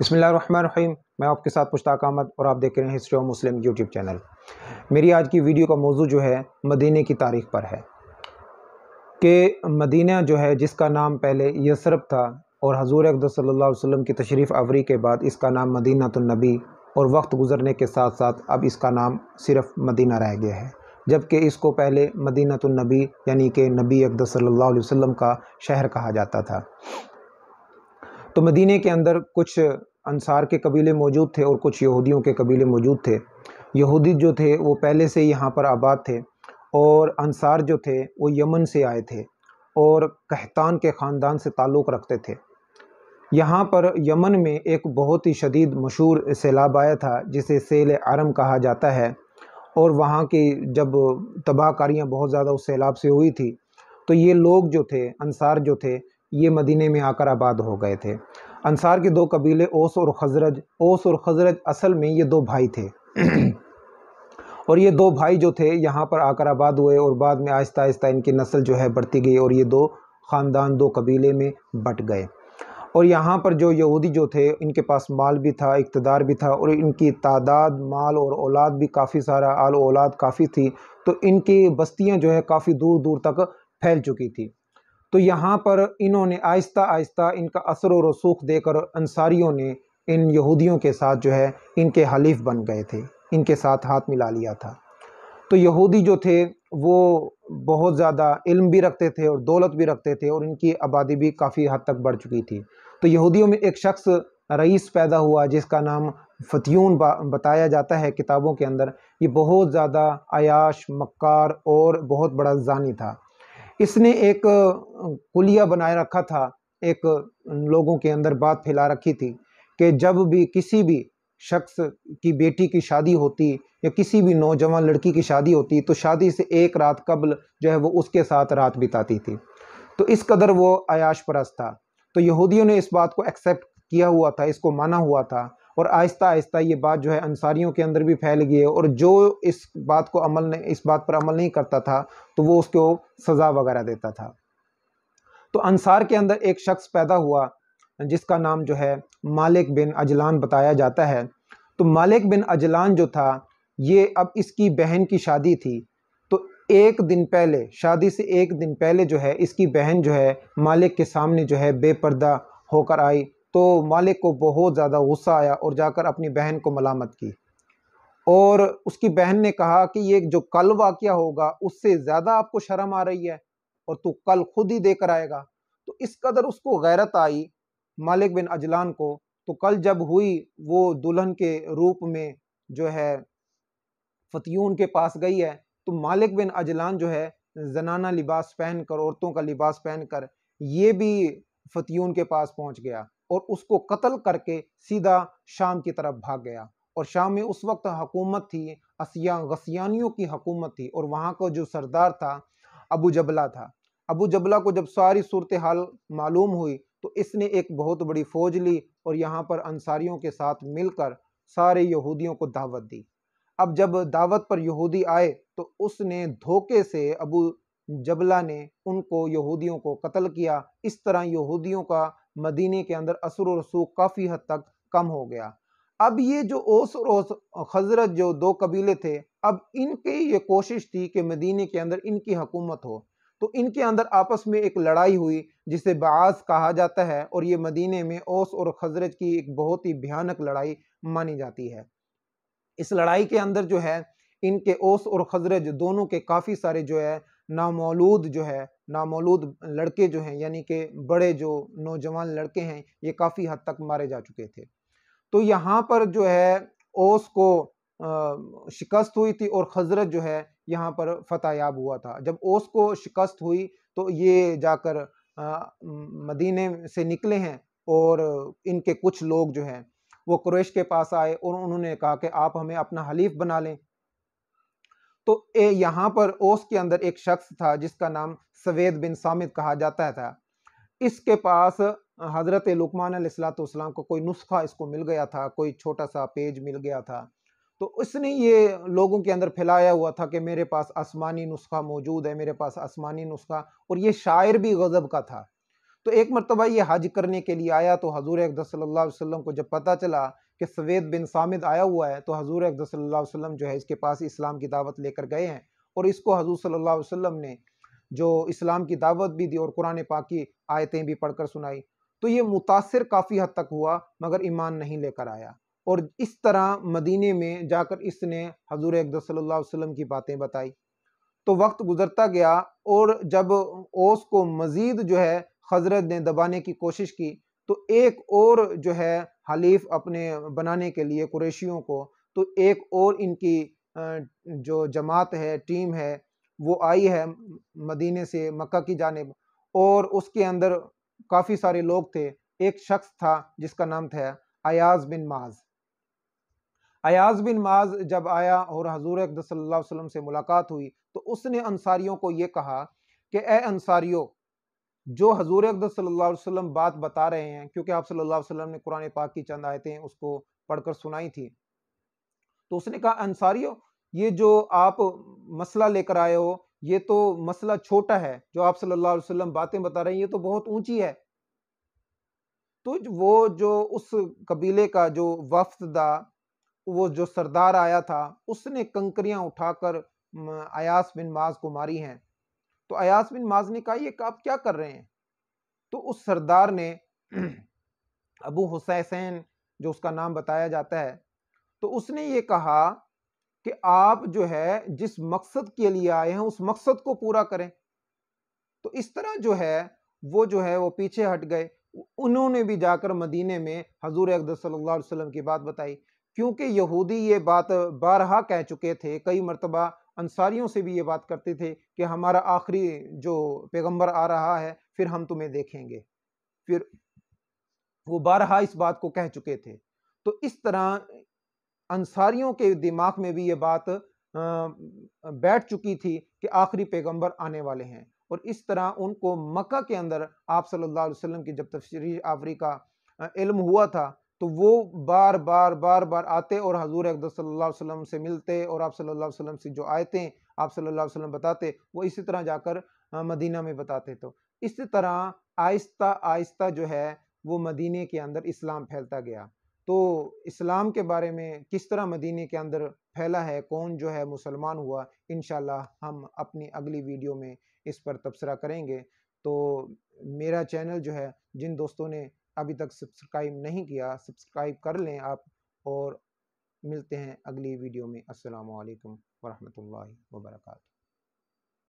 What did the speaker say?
بسم اللہ الرحمن الرحیم۔ میں آپ کے ساتھ مشتاق احمد اور آپ دیکھ رہے ہیں history of Muslim YouTube channel. میری آج کی ویڈیو کا موضوع جو ہے مدینہ کی تاریخ پر ہے کہ مدینہ جو ہے جس کا نام پہلے یثرب تھا اور حضور اقدس صلی اللہ علیہ وسلم کی تشریف آوری کے بعد اس کا نام مدینہ النبی اور وقت گزرنے کے ساتھ ساتھ اب اس کا نام صرف مدینہ رہ گیا ہے، جبکہ اس کو پہلے مدینہ النبی یعنی کہ نبی اقدس صلی اللہ علیہ وسلم کا شہر کہا جاتا تھا۔ تو مدینہ کے اندر کچھ انصار کے قبیلے موجود تھے اور کچھ یہودیوں کے قبیلے موجود تھے۔ یہودی جو تھے وہ پہلے سے یہاں پر آباد تھے اور انصار جو تھے وہ یمن سے آئے تھے اور قحطان کے خاندان سے تعلق رکھتے تھے۔ یہاں پر یمن میں ایک بہت ہی شدید مشہور سیلاب آیا تھا جسے سیل عرم کہا جاتا ہے، اور وہاں کی جب تباہ کاریاں بہت زیادہ اس سیلاب سے ہوئی تھی تو یہ لوگ جو تھے انصار جو تھے یہ مدینہ میں آ کر آباد ہو گئے تھے۔ انصار کے دو قبیلے اوس اور خزرج اصل میں یہ دو بھائی تھے اور یہ دو بھائی جو تھے یہاں پر آ کر آباد ہوئے اور بعد میں آہستہ آہستہ ان کی نسل جو ہے بڑھتی گئی اور یہ دو خاندان دو قبیلے میں بٹ گئے۔ اور یہاں پر جو یہودی جو تھے ان کے پاس مال بھی تھا، اقتدار بھی تھا، اور ان کی تعداد مال اور اولاد بھی کافی سارا آل و اولاد کافی تھی، تو ان کی بستیاں جو ہے کافی دور دور تک پھیل چکی تھی۔ تو یہاں پر انہوں نے آہستہ آہستہ ان کا اثر و رسوخ دے کر انصاریوں نے ان یہودیوں کے ساتھ جو ہے ان کے حلیف بن گئے تھے، ان کے ساتھ ہاتھ ملا لیا تھا۔ تو یہودی جو تھے وہ بہت زیادہ علم بھی رکھتے تھے اور دولت بھی رکھتے تھے اور ان کی آبادی بھی کافی حد تک بڑھ چکی تھی۔ تو یہودیوں میں ایک شخص رئیس پیدا ہوا جس کا نام فتیون بتایا جاتا ہے کتابوں کے اندر۔ یہ بہت زیادہ عیاش، مکار اور بہت بڑا زانی تھا۔ اس نے ایک کلیہ بنائے رکھا تھا، ایک لوگوں کے اندر بات پھیلا رکھی تھی کہ جب بھی کسی بھی شخص کی بیٹی کی شادی ہوتی یا کسی بھی نوجوان لڑکی کی شادی ہوتی تو شادی سے ایک رات قبل جو ہے وہ اس کے ساتھ رات بتاتی تھی۔ تو اس قدر وہ عیاش پرست تھا۔ تو یہودیوں نے اس بات کو ایکسیپٹ کیا ہوا تھا، اس کو مانا ہوا تھا، اور آہستہ آہستہ یہ بات جو ہے انصاریوں کے اندر بھی پھیل گئی ہے، اور جو اس بات پر عمل نہیں کرتا تھا تو وہ اس کو سزا وغیرہ دیتا تھا۔ تو انصار کے اندر ایک شخص پیدا ہوا جس کا نام جو ہے مالک بن عجلان بتایا جاتا ہے۔ تو مالک بن عجلان جو تھا یہ اب اس کی بہن کی شادی تھی، تو ایک دن پہلے شادی سے ایک دن پہلے جو ہے اس کی بہن جو ہے مالک کے سامنے جو ہے بے پردہ ہو کر آئی، تو مالک کو بہت زیادہ غصہ آیا اور جا کر اپنی بہن کو ملامت کی، اور اس کی بہن نے کہا کہ یہ جو کل واقعہ ہوگا اس سے زیادہ آپ کو شرم آ رہی ہے اور تو کل خود ہی دے کر آئے گا۔ تو اس قدر اس کو غیرت آئی مالک بن عجلان کو، تو کل جب ہوئی وہ دلہن کے روپ میں جو ہے فتیون کے پاس گئی ہے، تو مالک بن عجلان جو ہے زنانہ لباس پہن کر، عورتوں کا لباس پہن کر یہ بھی فتیون کے پاس پہنچ گیا اور اس کو قتل کر کے سیدھا شام کی طرف بھاگ گیا۔ اور شام میں اس وقت حکومت تھی غسیانیوں کی حکومت تھی، اور وہاں کا جو سردار تھا ابو جبلہ تھا۔ ابو جبلہ کو جب ساری صورتحال معلوم ہوئی تو اس نے ایک بہت بڑی فوج لی اور یہاں پر انصاریوں کے ساتھ مل کر سارے یہودیوں کو دعوت دی۔ اب جب دعوت پر یہودی آئے تو اس نے دھوکے سے ابو جبلہ نے ان کو یہودیوں کو قتل کیا۔ اس طرح یہودیوں کا مدینے کے اندر اثر و رسوخ کافی حد تک کم ہو گیا۔ اب یہ جو اوس اور خزرج جو دو قبیلے تھے، اب ان کی یہ کوشش تھی کہ مدینے کے اندر ان کی حکومت ہو، تو ان کے اندر آپس میں ایک لڑائی ہوئی جسے بعاث کہا جاتا ہے، اور یہ مدینے میں اوس اور خزرج کی ایک بہت ہی بھیانک لڑائی مانی جاتی ہے۔ اس لڑائی کے اندر جو ہے ان کے اوس اور خزرج دونوں کے کافی سارے جو ہے نامولود لڑکے جو ہیں، یعنی کہ بڑے جو نوجوان لڑکے ہیں، یہ کافی حد تک مارے جا چکے تھے۔ تو یہاں پر جو ہے اوس کو شکست ہوئی تھی اور خزرج جو ہے یہاں پر فتح یاب ہوا تھا۔ جب اوس کو شکست ہوئی تو یہ جا کر مدینے سے نکلے ہیں، اور ان کے کچھ لوگ جو ہیں وہ قریش کے پاس آئے اور انہوں نے کہا کہ آپ ہمیں اپنا حلیف بنا لیں۔ تو یہاں پر اوس کے اندر ایک شخص تھا جس کا نام سوید بن صامت کہا جاتا تھا۔ اس کے پاس حضرت لقمان علیہ السلام کو کوئی نسخہ اس کو مل گیا تھا، کوئی چھوٹا سا پیج مل گیا تھا، تو اس نے یہ لوگوں کے اندر پھیلایا ہوا تھا کہ میرے پاس آسمانی نسخہ موجود ہے، میرے پاس آسمانی نسخہ، اور یہ شاعر بھی غضب کا تھا۔ تو ایک مرتبہ یہ حج کرنے کے لیے آیا تو حضور اقدس صلی اللہ علیہ وسلم کو جب پتہ چلا کہ سوید بن صامت آیا ہوا ہے تو حضور اقدس صلی اللہ علیہ وسلم جو ہے اس کے پاس اسلام کی دعوت لے کر گئے ہیں، اور اس کو حضور صلی اللہ علیہ وسلم نے جو اسلام کی دعوت بھی دی اور قرآن پاک کی آیتیں بھی پڑھ کر سنائی، تو یہ متاثر کافی حد تک ہوا مگر ایمان نہیں لے کر آیا، اور اس طرح مدینے میں جا کر اس نے حضور اقدس صلی اللہ علیہ وسلم کی باتیں بتائی۔ تو وقت گزرتا گیا اور جب اوس کو مزید جو ہے خزرج نے دبانے کی کوشش کی تو ایک اور جو ہے حلیف اپنے بنانے کے لیے قریشیوں کو، تو ایک اور ان کی جو جماعت ہے، ٹیم ہے، وہ آئی ہے مدینے سے مکہ کی جانب، اور اس کے اندر کافی سارے لوگ تھے۔ ایک شخص تھا جس کا نام تھا ایاز بن معاذ۔ ایاز بن معاذ جب آیا اور حضور اقدس صلی اللہ علیہ وسلم سے ملاقات ہوئی تو اس نے انصاریوں کو یہ کہا کہ اے انصاریوں، جو حضور اقدس صلی اللہ علیہ وسلم بات بتا رہے ہیں، کیونکہ آپ صلی اللہ علیہ وسلم نے قرآن پاک کی چند آیتیں اس کو پڑھ کر سنائی تھی، تو اس نے کہا انصاریوں، یہ جو آپ مسئلہ لے کر آئے ہو یہ تو مسئلہ چھوٹا ہے، جو آپ صلی اللہ علیہ وسلم باتیں بتا رہے ہیں یہ تو بہت اونچی ہے۔ تو وہ جو اس قبیلے کا جو وفد تھا، وہ جو سردار آیا تھا، اس نے کنکریاں اٹھا کر ایاس بن معاذ کو ماری ہیں۔ تو ایاس بن معاذ نے کہا یہ آپ کیا کر رہے ہیں؟ تو اس سردار نے ابو حسین جو اس کا نام بتایا جاتا ہے، تو اس نے یہ کہا کہ آپ جو ہے جس مقصد کے لیے آئے ہیں اس مقصد کو پورا کریں۔ تو اس طرح جو ہے وہ پیچھے ہٹ گئے۔ انہوں نے بھی جا کر مدینے میں حضور اقدس صلی اللہ علیہ وسلم کی بات بتائی، کیونکہ یہودی یہ بات بارہا کہہ چکے تھے، کئی مرتبہ انصاریوں سے بھی یہ بات کرتے تھے کہ ہمارا آخری جو پیغمبر آ رہا ہے پھر ہم تمہیں دیکھیں گے، پھر وہ بارہا اس بات کو کہہ چکے تھے۔ تو اس طرح انصاریوں کے دماغ میں بھی یہ بات بیٹھ چکی تھی کہ آخری پیغمبر آنے والے ہیں، اور اس طرح ان کو مکہ کے اندر آپ صلی اللہ علیہ وسلم کی جب تشریف آوری کا علم ہوا تھا تو وہ بار بار آتے اور حضور اقدس صلی اللہ علیہ وسلم سے ملتے، اور آپ صلی اللہ علیہ وسلم سے جو آیتیں آپ صلی اللہ علیہ وسلم بتاتے وہ اسی طرح جا کر مدینہ میں بتاتے۔ تو اسی طرح آہستہ آہستہ جو ہے وہ مدینے کے اندر اسلام پھیلتا گیا۔ تو اسلام کے بارے میں کس طرح مدینے کے اندر پھیلا ہے، کون جو ہے مسلمان ہوا، انشاءاللہ ہم اپنی اگلی ویڈیو میں اس پر تبصرہ کریں گے۔ تو میرا چینل جو ہے جن دوستوں نے ابھی تک سبسکرائب نہیں کیا سبسکرائب کر لیں آپ، اور ملتے ہیں اگلی ویڈیو میں۔ السلام علیکم ورحمۃ اللہ وبرکاتہ۔